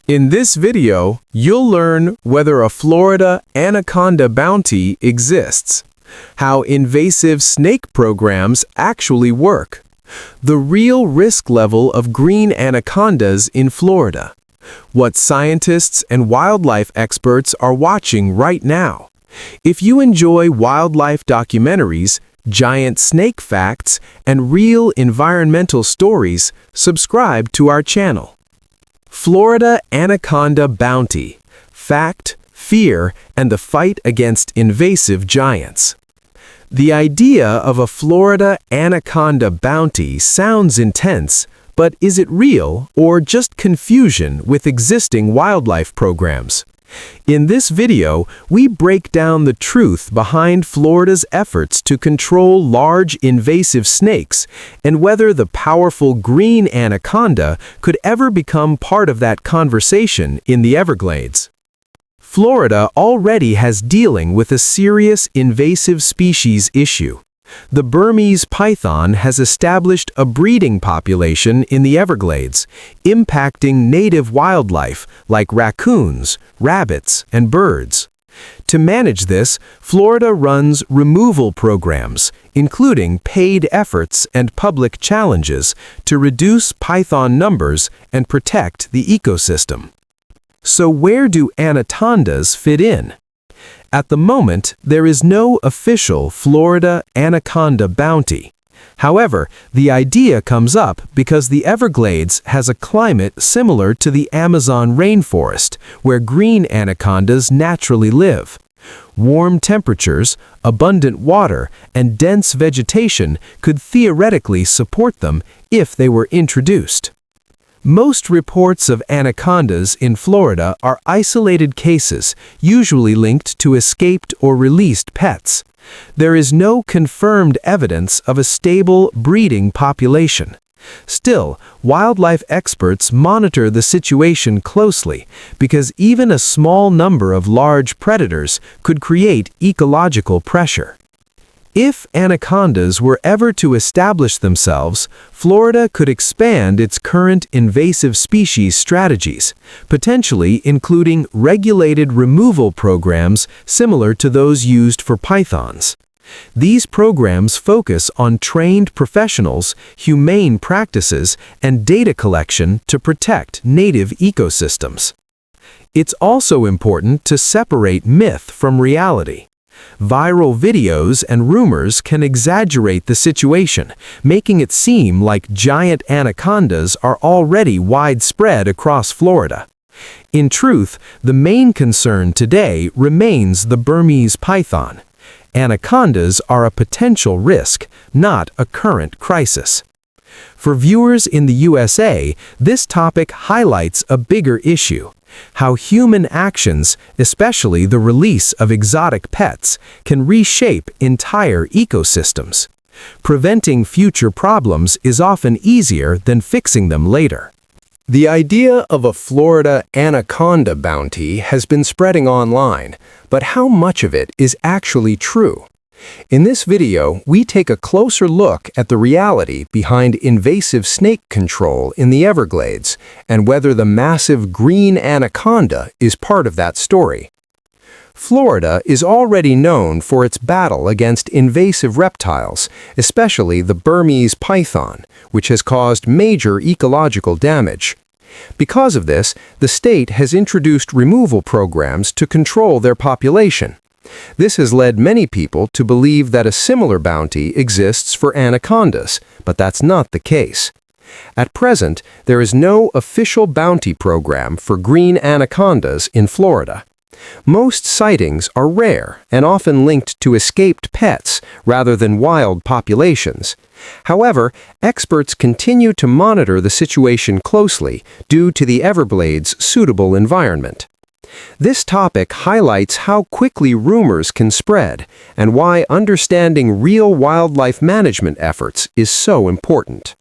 In this video, you'll learn whether a Florida anaconda bounty exists, how invasive snake programs actually work, the real risk level of green anacondas in Florida, what scientists and wildlife experts are watching right now. If you enjoy wildlife documentaries, giant snake facts, and real environmental stories, subscribe to our channel. Florida Anaconda Bounty: Fact, Fear, and the Fight Against Invasive Giants. The idea of a Florida anaconda bounty sounds intense, but is it real or just confusion with existing wildlife programs? In this video, we break down the truth behind Florida's efforts to control large invasive snakes and whether the powerful green anaconda could ever become part of that conversation in the Everglades. Florida already has dealing with a serious invasive species issue. The Burmese python has established a breeding population in the Everglades, impacting native wildlife like raccoons, rabbits, and birds. To manage this, Florida runs removal programs, including paid efforts and public challenges to reduce python numbers and protect the ecosystem. So where do anacondas fit in? At the moment, there is no official Florida anaconda bounty. However, the idea comes up because the Everglades has a climate similar to the Amazon rainforest, where green anacondas naturally live. Warm temperatures, abundant water, and dense vegetation could theoretically support them if they were introduced. Most reports of anacondas in Florida are isolated cases, usually linked to escaped or released pets. There is no confirmed evidence of a stable breeding population. Still, wildlife experts monitor the situation closely because even a small number of large predators could create ecological pressure. If anacondas were ever to establish themselves, Florida could expand its current invasive species strategies, potentially including regulated removal programs similar to those used for pythons. These programs focus on trained professionals, humane practices, and data collection to protect native ecosystems. It's also important to separate myth from reality. Viral videos and rumors can exaggerate the situation, making it seem like giant anacondas are already widespread across Florida. In truth, the main concern today remains the Burmese python. Anacondas are a potential risk, not a current crisis. For viewers in the USA, this topic highlights a bigger issue: how human actions, especially the release of exotic pets, can reshape entire ecosystems. Preventing future problems is often easier than fixing them later. The idea of a Florida anaconda bounty has been spreading online, but how much of it is actually true? In this video, we take a closer look at the reality behind invasive snake control in the Everglades and whether the massive green anaconda is part of that story. Florida is already known for its battle against invasive reptiles, especially the Burmese python, which has caused major ecological damage. Because of this, the state has introduced removal programs to control their population. This has led many people to believe that a similar bounty exists for anacondas, but that's not the case. At present, there is no official bounty program for green anacondas in Florida. Most sightings are rare and often linked to escaped pets rather than wild populations. However, experts continue to monitor the situation closely due to the Everglades' suitable environment. This topic highlights how quickly rumors can spread and why understanding real wildlife management efforts is so important.